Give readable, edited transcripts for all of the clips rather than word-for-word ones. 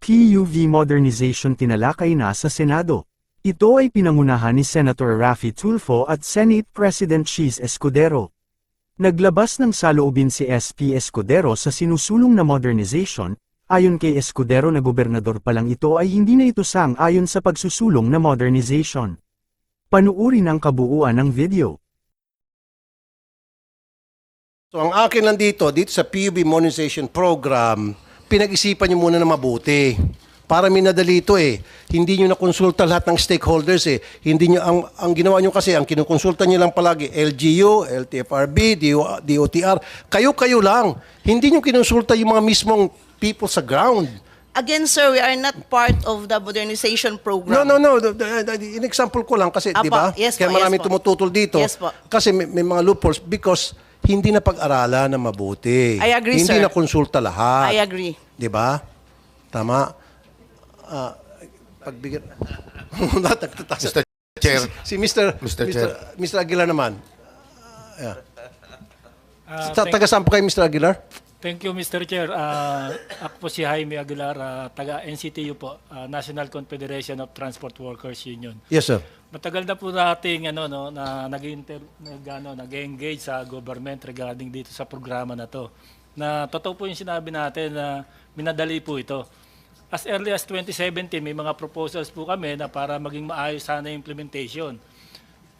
PUV modernization tinalakay na sa Senado. Ito ay pinangunahan ni Senator Raffy Tulfo at Senate President Cheese Escudero. Naglabas ng saloobin si SP Escudero sa sinusulong na modernization. Ayon kay Escudero na gobernador pa lang ito ay hindi na ito sang-ayon sa pagsusulong na modernization. Panuuri ang kabuuan ng video. So ang akin lang dito sa PUB Modernization Program, pinag-isipan nyo muna na mabuti. Para minadali ito eh. Hindi nyo nakonsulta lahat ng stakeholders eh. Hindi nyo, ang ginawa nyo kasi, ang kinukonsulta nyo lang palagi, LGU, LTFRB, DOTR, kayo-kayo lang. Hindi nyo kinonsulta yung mga mismong people sa ground. Again, sir, we are not part of the modernization program. No. In example ko lang kasi, Apo, di ba? yes po, Kaya maraming yes po. tumututol dito. Yes po. Kasi may mga loopholes because hindi na pag-aralan na mabuti. I agree, hindi sir. na konsulta lahat. I agree. Di ba? Tama? Pagbigyan... Mr. Chair. Si Mr. Mr. Chair. Mr. Aguilar naman. Yeah. Thank- Taga saan po kayo, Mr. Aguilar? Thank you, Mr. Chair. Ako po si Jaime Aguilar, taga NCTU po, National Confederation of Transport Workers Union. Yes, sir. Matagal na po nating na nag-engage sa government regarding dito sa programa na to. Na totoo po yung sinabi natin na minadali po ito. As early as 2017, may mga proposals po kami na para maging maayos sana yung implementation.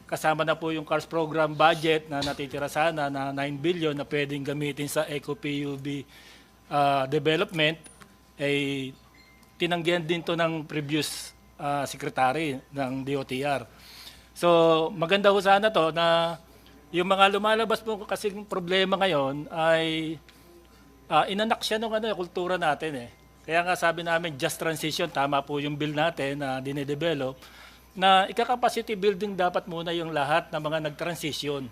Kasama na po yung CARS program budget na natitira sana na 9 billion na pwedeng gamitin sa Eco-PUB development, ay tinanggihan din to ng previous secretary ng DOTR. So maganda ho sana to na yung mga lumalabas po kasi problema ngayon ay inanak siya ng kultura natin eh. Kaya nga sabi namin just transition, tama po yung bill natin na dinedevelop, na ika-capacity building dapat muna yung lahat ng mga nag-transition.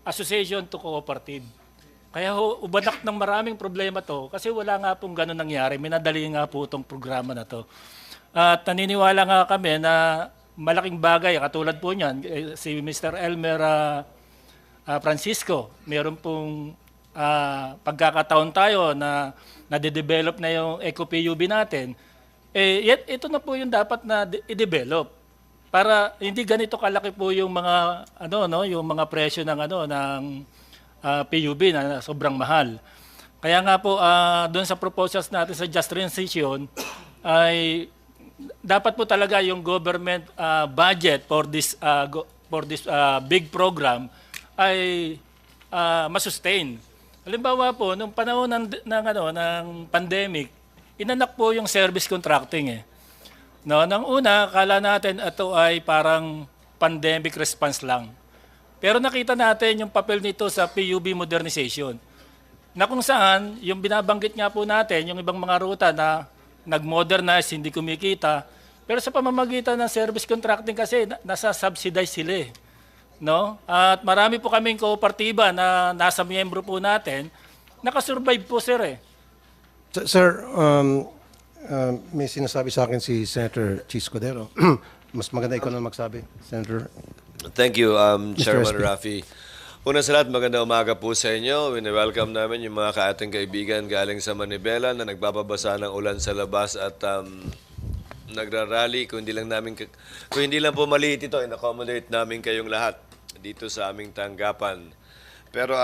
Association to cooperative. Kaya ubanak ng maraming problema to kasi wala nga pong gano'n nangyari. Minadali nga po itong programa na to. At naniniwala nga kami na malaking bagay, katulad po niyan, si Mr. Elmer Francisco, meron pong pagkakataon tayo na nade-develop na yung Eco-PUB natin. Ito na po yung dapat na i-develop para hindi ganito kalaki po yung mga yung mga presyo ng ng PUB na sobrang mahal. Kaya nga po doon sa proposals natin sa just transition ay dapat po talaga yung government budget for this big program ay masustain. Halimbawa po nung panahon ng pandemic, inanak po yung service contracting eh. No, nang una, akala natin ito ay parang pandemic response lang. Pero nakita natin yung papel nito sa PUB modernization. Na kung saan, yung binabanggit nga po natin, yung ibang mga ruta na nag-modernize, hindi kumikita. Pero sa pamamagitan ng service contracting kasi, nasa-subsidize sila eh. No? At marami po kaming kooperatiba na nasa miyembro po natin, nakasurvive po sir eh. Sir, may sinasabi sa akin si Senator Cheese Escudero. Mas maganda ikaw na magsabi, Senator. Thank you, Chairman SP. Raffy. Una sa lahat, maganda umaga po sa inyo. Wini-welcome namin yung mga ating kaibigan galing sa Manibela na nagbababasa ng ulan sa labas at nagrarally. Kung hindi lang po maliit ito, in-accommodate namin kayong lahat dito sa aming tanggapan. Pero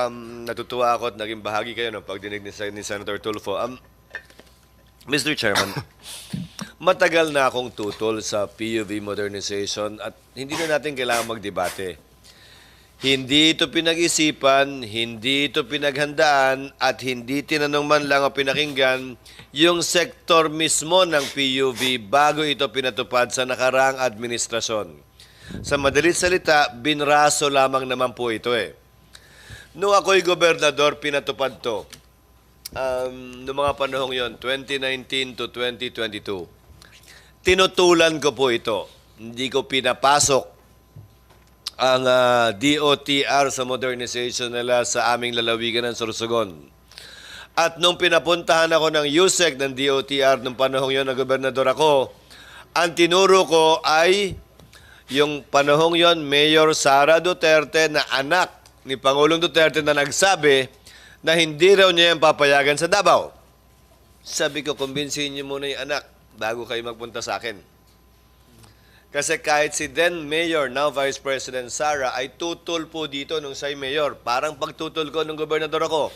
natutuwa ako at naging bahagi kayo ng pagdinig ni Senator Tulfo. Mr. Chairman, matagal na akong tutol sa PUV modernization at hindi na natin kailangan magdebate. Hindi ito pinag-isipan, hindi ito pinaghandaan at hindi tinanong man lang o pinakinggan yung sektor mismo ng PUV bago ito pinatupad sa nakaraang administrasyon. Sa madalit salita, binraso lamang naman po ito eh. Noong ako'y gobernador, pinatupad to. Noong mga panahong yon, 2019 to 2022. Tinutulan ko po ito. Hindi ko pinapasok ang DOTR sa modernization nila sa aming lalawigan ng Sorsogon. At nung pinapuntahan ako ng USEC ng DOTR nung panahong yon na gobernador ako, ang tinuro ko ay yung panahong yon, Mayor Sara Duterte na anak ni Pangulong Duterte na nagsabi na hindi raw niya yung papayagan sa Davao. Sabi ko, kumbinsihin niyo muna yung anak bago kayo magpunta sa akin. Kasi kahit si then Mayor, now Vice President Sara, ay tutol po dito nung siya'y Mayor. Parang pagtutol ko nung gobernador ako.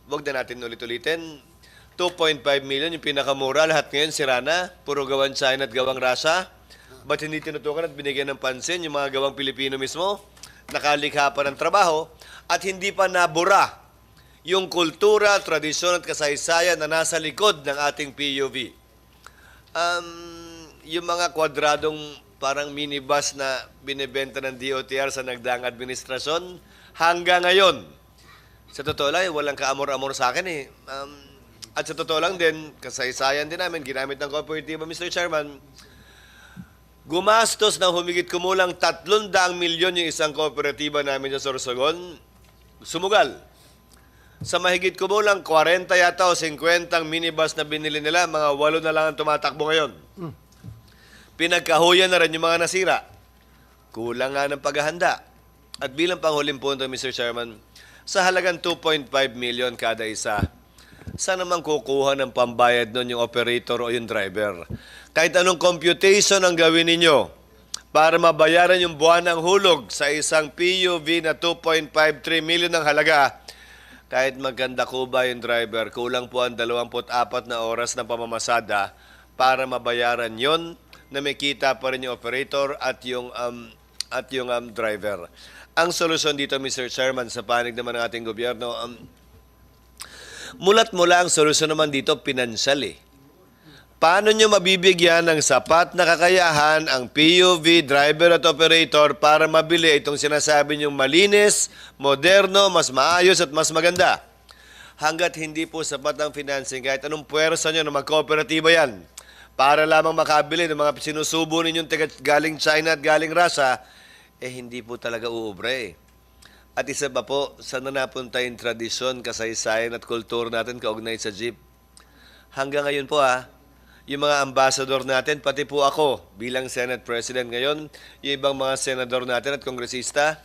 Huwag na natin ulit-ulitin. 2.5 million, yung pinakamura. Lahat ngayon, sira na. Puro gawang China at gawang Russia. Ba't hindi tinutukan at binigyan ng pansin yung mga gawang Pilipino mismo? Nakalikha pa ng trabaho at hindi pa nabura yung kultura, tradisyon at kasaysayan na nasa likod ng ating PUV. Yung mga kwadradong parang minibus na binibenta ng DOTR sa nagdaang administrasyon, hanggang ngayon, sa totoo lang, walang kaamor-amor sa akin eh. At sa totoo lang din, kasaysayan din namin, ginamit ng kooperatiba, Mr. Chairman, gumastos ng humigit kumulang 300 milyon yung isang kooperatiba namin sa Sorsogon, sumugal. Sa mahigit kumulang 40 yata o 50 minibus na binili nila, mga 8 na lang ang tumatakbo ngayon. Pinagkahuyan na rin yung mga nasira. Kulang nga ng paghahanda. At bilang panghuling punto, Mr. Chairman, sa halagang 2.5 million kada isa, saan naman kukuha ng pambayad nun yung operator o yung driver? Kahit anong computation ang gawin ninyo para mabayaran yung buwan ng hulog sa isang PUV na 2.53 million ng halaga, kahit maganda ko ba yung driver, kulang po ang 24 na oras ng pamamasada para mabayaran yon na may kita pa rin yung operator at yung driver. Ang solusyon dito, Mr. Chairman, sa panig naman ng ating gobyerno, mulat mula ang solusyon naman dito, pinansyal eh. Paano nyo mabibigyan ng sapat na kakayahan ang PUV, driver at operator para mabili itong sinasabi nyong malinis, moderno, mas maayos at mas maganda? Hanggat hindi po sapat ang financing, kahit anong puwersa nyo na magkooperatiba yan, para lamang makabili ng mga sinusubo ninyong galing China at galing Russia, hindi po talaga uubre eh. At isa pa po, saan na napunta yung tradisyon, kasaysayan at kultura natin kaugnay sa jeep? Hanggang ngayon po yung mga ambassador natin, pati po ako bilang Senate President ngayon, yung ibang mga senador natin at kongresista,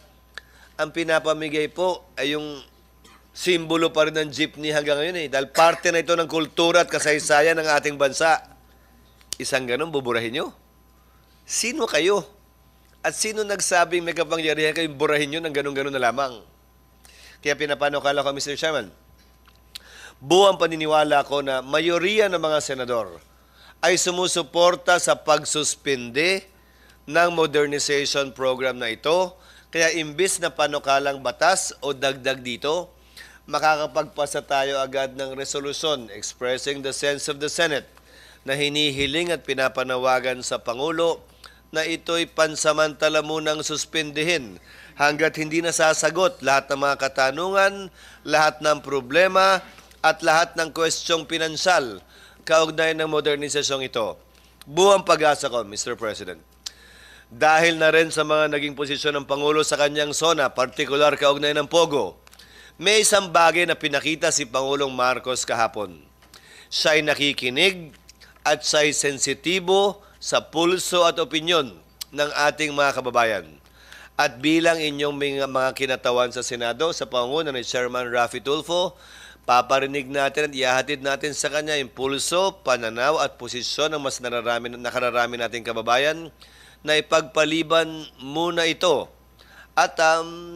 ang pinapamigay po ay yung simbolo pa rin ng jeepney hanggang ngayon eh. Dahil parte na ito ng kultura at kasaysayan ng ating bansa. Isang ganun, buburahin nyo? Sino kayo? At sino nagsabing may kapangyarihan kayong burahin nyo ng ganun-ganun na lamang? Kaya pinapanukala ko, Mr. Chairman, buwang paniniwala ko na mayoriya ng mga senador ay sumusuporta sa pagsuspinde ng modernization program na ito. Kaya imbis na panukalang batas o dagdag dito, makakapagpasa tayo agad ng resolusyon expressing the sense of the Senate na hinihiling at pinapanawagan sa Pangulo na ito'y pansamantala munang suspindihin hanggat hindi nasasagot lahat ng mga katanungan, lahat ng problema at lahat ng kwestyong pinansyal kaugnay ng modernisasyong ito. Buwang pag-asa ko, Mr. President. Dahil na rin sa mga naging posisyon ng Pangulo sa kanyang zona, partikular kaugnay ng Pogo, may isang bagay na pinakita si Pangulong Marcos kahapon. Siya'y nakikinig at siya'y sensitibo sa pulso at opinyon ng ating mga kababayan. At bilang inyong mga kinatawan sa Senado, sa pangunguna ni Chairman Raffy Tulfo, paparinig natin at ihahatid natin sa kanya yung pulso, pananaw at posisyon ng mas nakararami nating kababayan na ipagpaliban muna ito. At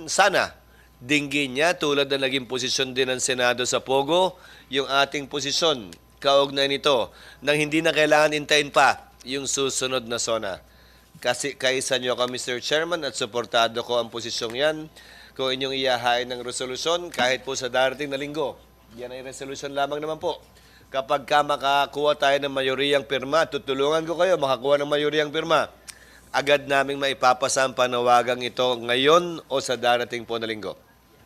sana, dinggin niya tulad na naging posisyon din ng Senado sa Pogo, yung ating posisyon kaugnay nito nang hindi na kailangan intayin pa yung susunod na zona. Kasi kaisa nyo ako, Mr. Chairman, at suportado ko ang posisyong yan kung inyong iyahain ng resolusyon kahit po sa darating na linggo. Yan ay resolution lamang naman po. Kapag makakuha tayo ng mayoriyang pirma, tutulungan ko kayo makakuha ng mayoriyang pirma. Agad naming maipapasa ang panawagang ito ngayon o sa darating po na linggo.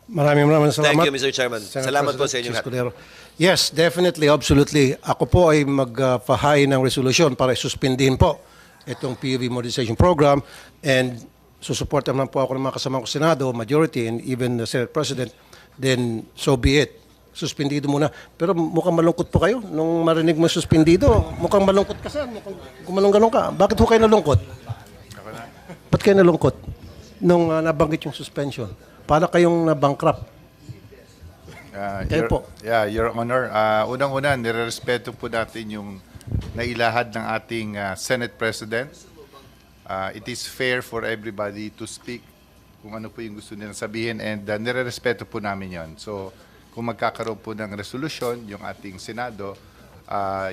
Maraming salamat. Thank you, Mr. Chairman. Senator Salamat po sa President inyong Escudero. Yes, definitely, absolutely. Ako po ay magpahain ng resolusyon para isuspindihin po itong PUV Modernization Program and susuporta naman po ako ng mga kasama ko sa Senado, majority, and even the Senate President, then so be it. Suspendido muna. Pero mukhang malungkot po kayo nung marinig mo suspendido. Mukhang malungkot ka, sir. Mukhang gumalong-galong ka. Bakit ho kayo nalungkot? Ba't kayo nalungkot nung nabanggit yung suspension? Para kayong na-bankrupt. Kayo po. Your Honor, unang-una, nirerespeto po natin yung nailahad ng ating Senate President. It is fair for everybody to speak kung ano po yung gusto nila sabihin and nirerespeto po namin yon. So, kung magkakaroon po ng resolusyon yung ating Senado,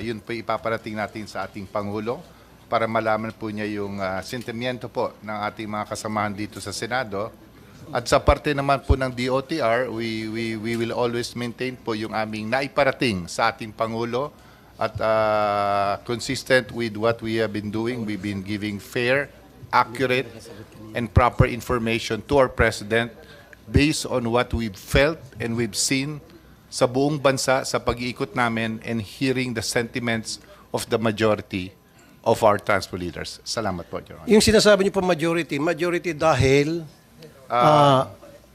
yun po ipaparating natin sa ating Pangulo para malaman po niya yung sentimiento po ng ating mga kasamahan dito sa Senado. At sa parte naman po ng DOTR, we will always maintain po yung aming naiparating sa ating Pangulo at consistent with what we have been doing. We've been giving fair, accurate, and proper information to our President based on what we've felt and we've seen sa buong bansa sa pag-iikot namin and hearing the sentiments of the majority of our transport leaders. Salamat po, Your Honor. Yung sinasabi niyo po majority dahil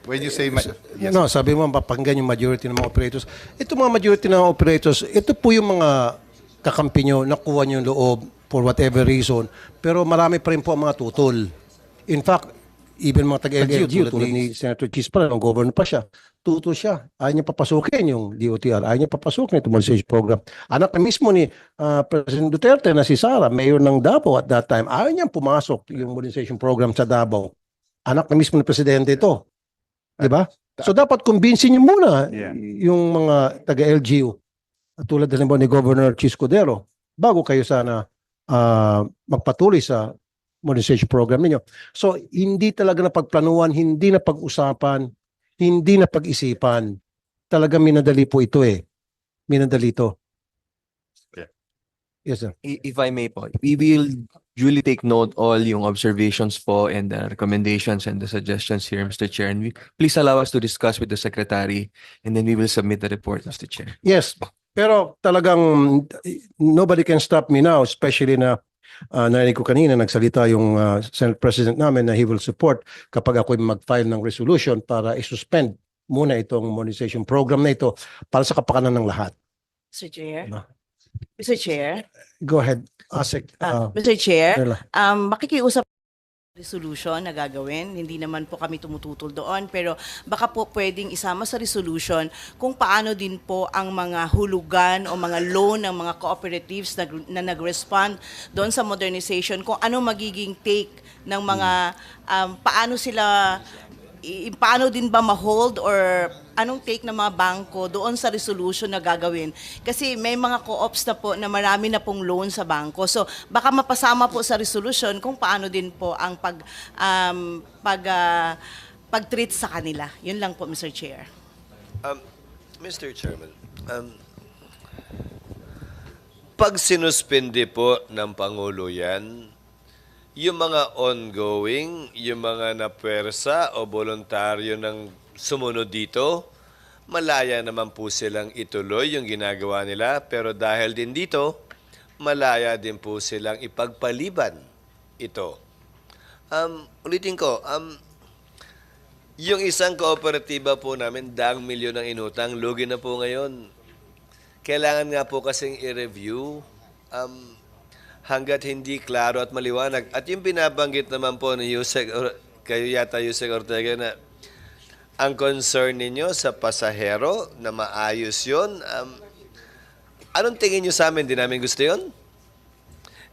When you say... Yes. no, sabi mo mapapakinggan yung majority ng mga operators. Ito mga majority ng mga operators, ito po yung mga kakampi nyo, nakuha nyo yung loob for whatever reason, pero marami pa rin po ang mga tutol. In fact, even mga taga-LGU, tulad ni Senator Chis pa, ang governor pa siya, tutol siya. Ayaw niya papasukin yung DOTR, ayaw niya papasukin yung mobilization program. Anak na mismo ni President Duterte na si Sara, mayor ng Davao at that time, ayaw niya pumasok yung mobilization program sa Davao. Anak na mismo ng presidente ito. Diba? So dapat kumbinsin niyo muna yung mga taga-LGU tulad din ni Governor Chis Escudero bago kayo sana magpatuloy sa modernization program ninyo. So hindi talaga napagplanuhan, hindi na pag-usapan, hindi na pag-isipan. Talaga minadali po ito eh. Minadali ito. Yes, sir. If I may po, we will duly take note all yung observations po and the recommendations and the suggestions here, Mr. Chair. And please allow us to discuss with the Secretary and then we will submit the report, Mr. Chair. Yes. Pero talagang nobody can stop me now, especially na narinig ko kanina nagsalita yung Senate President namin na he will support kapag ako mag-file ng resolution para i-suspend muna itong modernization program na ito para sa kapakanan ng lahat. Mr. Chair. Diba? Mr. Chair. Go ahead, Asik. Mr. Chair, Perla. makikiusap resolution na gagawin. Hindi naman po kami tumututol doon, pero baka po pwedeng isama sa resolution kung paano din po ang mga hulugan o mga loan ng mga cooperatives na nag-respond doon sa modernization, kung ano magiging take ng mga, paano din ba ma-hold or anong take ng mga bangko doon sa resolution na gagawin. Kasi may mga co-ops na po na marami na pong loan sa bangko. So baka mapasama po sa resolution kung paano din po ang pag-treat sa kanila. Yun lang po, Mr. Chair. Mr. Chairman, pag sinuspindi po ng Pangulo yan, yung mga ongoing, yung mga napwersa o voluntaryo ng sumunod dito, malaya naman po silang ituloy yung ginagawa nila. Pero dahil din dito, malaya din po silang ipagpaliban ito. Ulitin ko, yung isang kooperatiba po namin, 10 milyon ang inutang, lugi na po ngayon. Kailangan nga po kasing i-review hanggat hindi klaro at maliwanag. At yung binabanggit naman po ni Yusek, kayo yata Yusek Ortega, na ang concern ninyo sa pasahero na maayos yun, anong tingin nyo sa amin? Di namin gusto yun?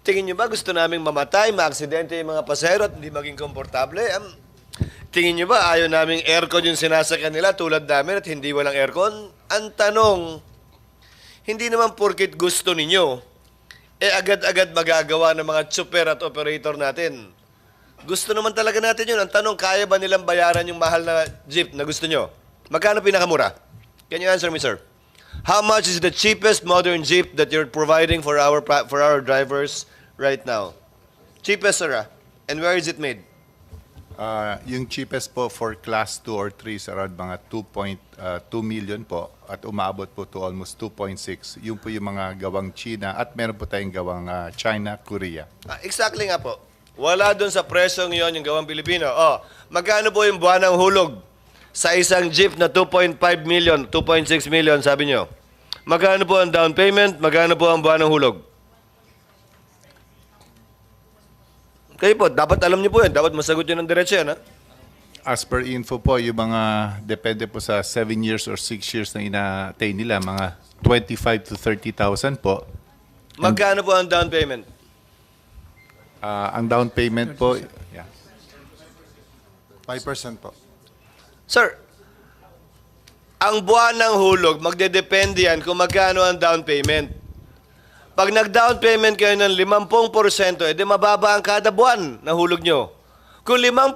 Tingin nyo ba gusto namin mamatay, maaksidente yung mga pasahero at hindi maging komportable? Tingin nyo ba ayaw naming aircon yung sinasakyan nila tulad namin at hindi walang aircon? Ang tanong, hindi naman porkit gusto ninyo, agad-agad magagawa ng mga tsuper at operator natin. Gusto naman talaga natin yun. Ang tanong, kaya ba nilang bayaran yung mahal na jeep na gusto nyo? Magkano pinakamura? Can you answer me, sir? How much is the cheapest modern jeep that you're providing for our drivers right now? Cheapest, sir, and where is it made? Yung cheapest po for class 2 or 3 is around mga 2.2 million po at umabot po to almost 2.6. Yung po yung mga gawang China at meron po tayong gawang China, Korea. Exactly nga po. Wala dun sa presyong yon yung gawang Pilipino. Magkano po yung buwan ng hulog sa isang jeep na 2.5 million, 2.6 million, sabi nyo? Magkano po ang down payment? Magkano po ang buwan ng hulog? Kayo po, dapat alam niyo po yan. Dapat masagot yun ng diretsyo yan, ha? As per info po, yung mga depende po sa 7 years or 6 years na ina-attain nila, mga 25 to 30,000 po. Magkano po ang down payment? Ang down payment po, yeah. 5% po. Sir, ang buwan ng hulog, magdedepende yan kung magkano ang down payment. Pag nag-down payment kayo ng 50%, edi mababa ang kada buwan na hulog nyo. Kung 5%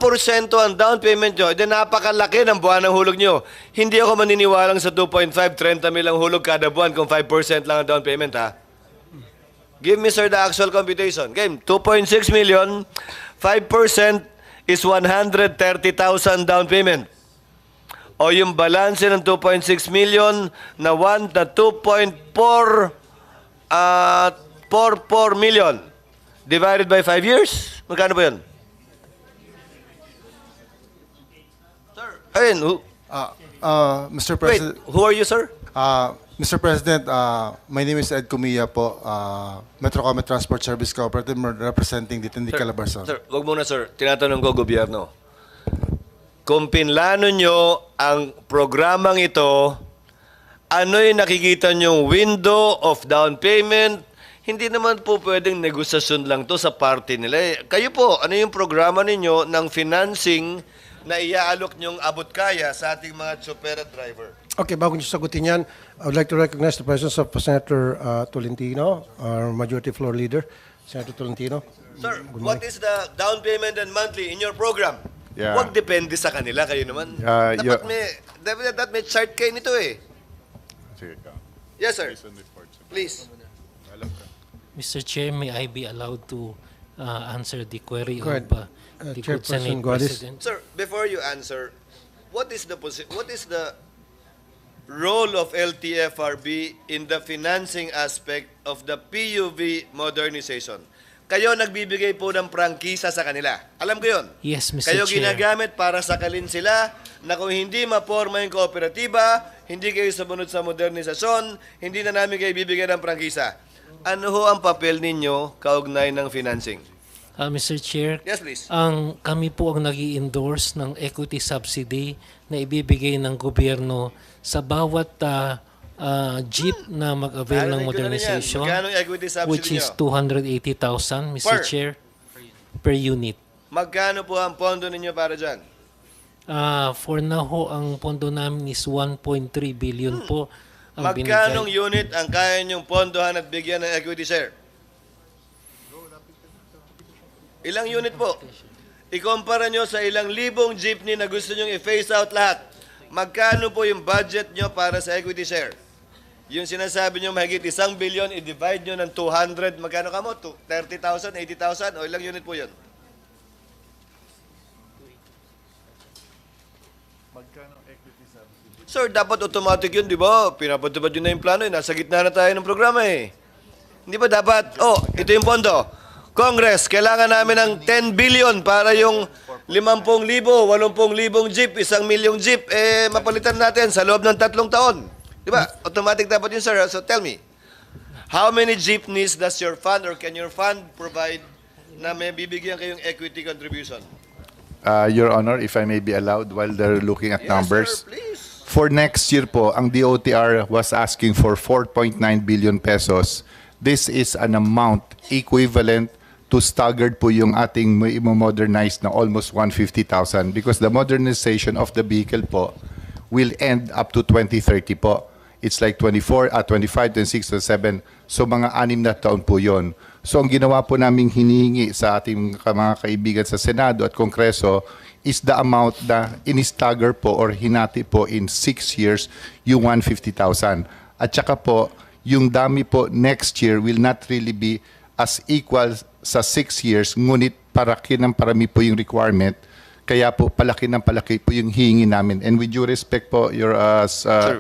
ang down payment nyo, edi napakalaki ng buwan ng hulog nyo. Hindi ako maniniwalang sa 2.5, 30 mil ang hulog kada buwan kung 5% lang ang down payment, ha? Give me, sir, the actual computation. Game, 2.6 million, 5% is 130,000 down payment. O yung balance ng 2.6 million na 2.4 44 million divided by 5 years. Magkano ba yun? Sir, ayun. Mr. Wait, President, who are you, sir? Mr. President, my name is Ed Comilla po, Metrocomet Transport Service Cooperative, representing dito ni Calabarzon. Sir, wag muna, sir. Tinatanong ko, gobyerno. Kung pinlano nyo ang programang ito, ano'y nakikita nyong window of down payment? Hindi naman po pwedeng negosasyon lang to sa party nila. Kayo po, ano yung programa ninyo ng financing na iaalok nyong abot kaya sa ating mga chopper at driver? Okay, bago niyo sagutin yan, I would like to recognize the presence of Senator Tolentino, our Majority Floor Leader. Senator Tolentino. Sir, what is the down payment and monthly in your program? Yeah. Huwag depende sa kanila, kayo naman. Dapat may chart kayo nito eh. Yes, sir. Please. Mr. Chair, may I be allowed to answer the query Go ahead. of the good Chairperson Senate Godis. President? Sir, before you answer, what is the role of LTFRB in the financing aspect of the PUV modernization? Kayo nagbibigay po ng prangkisa sa kanila. Alam ko yun. Yes, Mr. Kayo Chair. ginagamit para sakalin sila na kung hindi maporma yung kooperatiba, hindi kayo sumunod sa modernisasyon, hindi na namin kayo bibigyan ng prangkisa. Ano ho ang papel ninyo kaugnay ng financing? Mr. Chair, Yes, please. kami po ang nag-i-endorse ng equity subsidy na ibibigay ng gobyerno sa bawat jeep na mag-avail ng Narinig ko na rin yan. modernization, Magkano yung equity subsidy which is nyo? 280,000, Mr. Chair, per unit. Magkano po ang pondo ninyo para dyan? For now ho, ang pondo namin is 1.3 billion po ang Magkanong binigay. unit ang kaya nyong pondohan at bigyan ng equity share? Ilang unit po? Ikumpara nyo sa ilang libong jeepney na gusto nyong i-phase out lahat. Magkano po yung budget nyo para sa equity share? Yung sinasabi nyo mahigit 1 billion, i-divide nyo ng 200, magkano ka mo? 30,000, 80,000, o ilang unit po yun? Sir, dapat automatic yun, di ba? Pinapatupad yun na yung plano, eh. Nasa gitna na tayo ng programa eh. Hindi ba dapat? Oh, ito yung pondo. Congress, kailangan namin ng 10 billion para yung 50,000, 80,000 jeep, 1 milyong jeep, mapalitan natin sa loob ng 3 taon. Di ba? Automatic dapat yun, sir. So tell me, how many jeepneys does your fund or can your fund provide na may bibigyan kayong equity contribution? Your Honor, if I may be allowed while they're looking at Yes, numbers. sir, please. For next year po, ang DOTR was asking for 4.9 billion pesos. This is an amount equivalent to staggered po yung ating i-modernize na almost 150,000 because the modernization of the vehicle po will end up to 2030 po. It's like 25, 26, 27. So mga 6 na taon po yon. So ang ginawa po namin hinihingi sa ating mga kaibigan sa Senado at Kongreso is the amount na in-stagger po or hinati po in 6 years yung 150,000. At saka po, yung dami po next year will not really be as equal sa 6 years, ngunit parami po yung requirement. Kaya po, palaki po yung hihingi namin. And with due respect po, your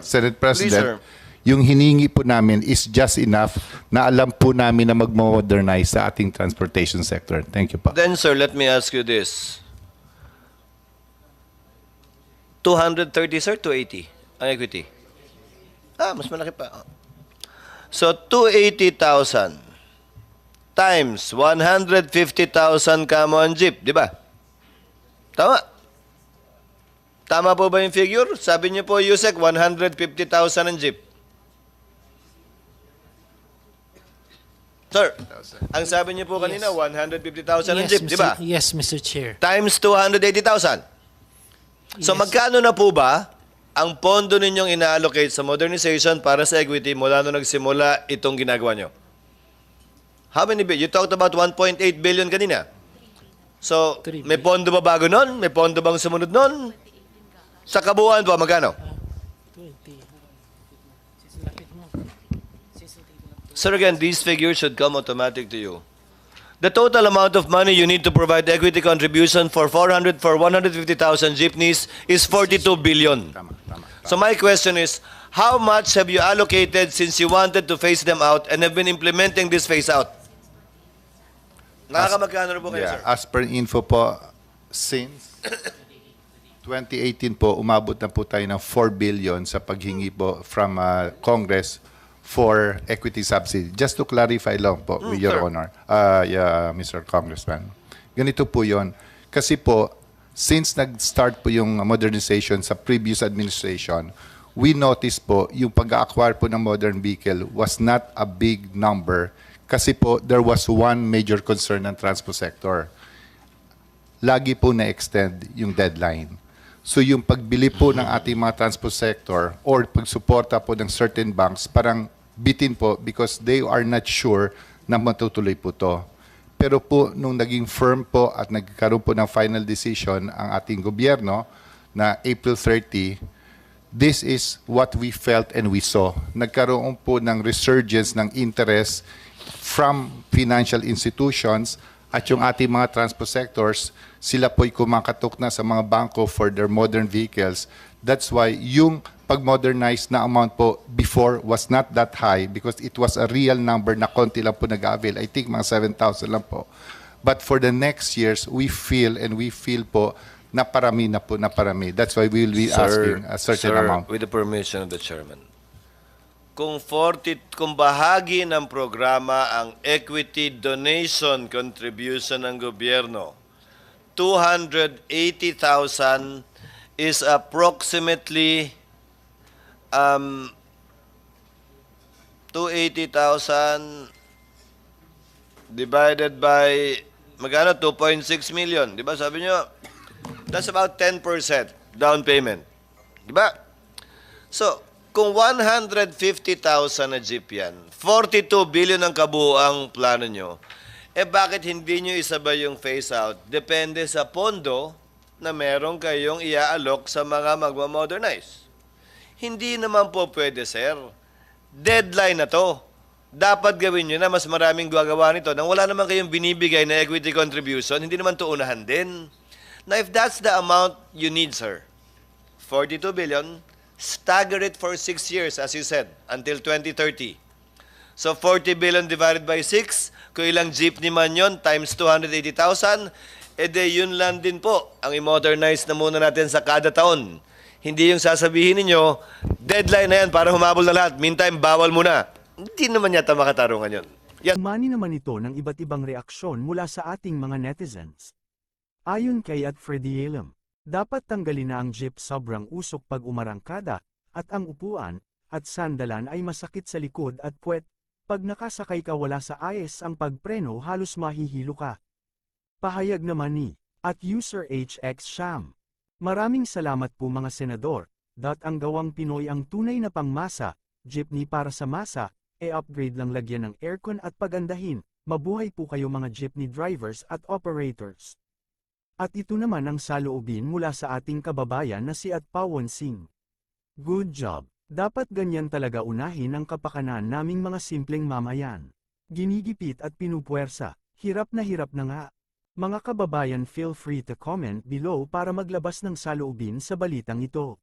Senate President, sir. yung hiningi po namin is just enough na alam po namin na mag-modernize sa ating transportation sector. Thank you po. Then, sir, let me ask you this. 230, sir, 280 ang equity. Mas malaki pa. So, 280,000 times 150,000 kamo ang jeep, di ba? Tama. Tama po ba yung figure? Sabi niyo po, Yusek, 150,000 ang jeep. Sir, ang sabi niyo po kanina, 150,000 ang jeep, di ba? Yes, Mr. Chair. Times 280,000. So Yes. magkano na po ba ang pondo ninyong ina-allocate sa modernization para sa equity mula nung nagsimula itong ginagawa nyo? How many billion? You talked about 1.8 billion kanina. So, 3 may pondo ba bago nun? May pondo bang sumunod nun? Sa kabuuan po, magkano? 20. Sir, again, these figures should come automatic to you. The total amount of money you need to provide equity contribution for 150,000 jeepneys is 42 billion. So my question is, how much have you allocated since you wanted to phase them out and have been implementing this phase out? Nakakamagkano na po kayo, sir? As per info po, since 2018 po, umabot na po tayo ng 4 billion sa paghingi po from Congress for equity subsidy. Just to clarify lang po, with your sir. honor, Mr. Congressman. Ganito po yon. Kasi po, since nag-start po yung modernization sa previous administration, we noticed po yung pag-acquire po ng modern vehicle was not a big number kasi po there was one major concern ng transport sector. Lagi po na-extend yung deadline. So yung pagbili po ng ating mga transport sector or pagsuporta po ng certain banks, parang bitin po because they are not sure na matutuloy po to. Pero po nung naging firm po at nagkaroon po ng final decision ang ating gobyerno na April 30, this is what we felt and we saw. Nagkaroon po ng resurgence ng interest from financial institutions at yung ating mga transport sectors, sila po'y kumakatok na sa mga bangko for their modern vehicles. That's why yung pag-modernize na amount po before was not that high because it was a real number na konti lang po nag-avail. I think mga 7,000 lang po. But for the next years, we feel po na parami na po na parami. That's why we will be asking a certain amount. With the permission of the chairman. Kung bahagi ng programa ang equity donation contribution ng gobyerno, 280,000 is approximately 280,000 divided by magkano? 2.6 million. Di ba sabi nyo? That's about 10% down payment. Di ba? So, kung 150,000 na jeep yan, 42 billion ang kabuuang plano nyo, eh bakit hindi nyo isabay yung phase out? Depende sa pondo na meron kayong ia-alok sa mga magmamodernize. Hindi naman po pwede, sir. Deadline na to. Dapat gawin nyo na mas maraming gagawa nito nang wala naman kayong binibigay na equity contribution, hindi naman to unahan din. Now, if that's the amount you need, sir, 42 billion, stagger it for 6 years, as you said, until 2030. So, 40 billion divided by 6, kung ilang jeepney man yun, times 280,000, edi yun lang din po ang i-modernize na muna natin sa kada taon. Hindi yung sasabihin ninyo, deadline na yan para humabol na lahat. Meantime, bawal muna. Hindi naman yata makatarungan yun. Yan. Umani naman ito ng iba't ibang reaksyon mula sa ating mga netizens. Ayon kay @Freddy dapat tanggalin na ang jeep sobrang usok pag umarangkada, at ang upuan at sandalan ay masakit sa likod at puwet. Pag nakasakay ka wala sa ayos ang pagpreno halos mahihilo ka. Pahayag naman ni @user HX Sham. Maraming salamat po mga senador, ang gawang Pinoy ang tunay na pangmasa, jeepney para sa masa, upgrade lang lagyan ng aircon at pagandahin, mabuhay po kayo mga jeepney drivers at operators. At ito naman ang saloobin mula sa ating kababayan na si Pawon Singh. Good job, dapat ganyan talaga unahin ang kapakanan naming mga simpleng mamayan. Ginigipit at pinupuwersa, hirap na nga. Mga kababayan, feel free to comment below para maglabas ng saloobin sa balitang ito.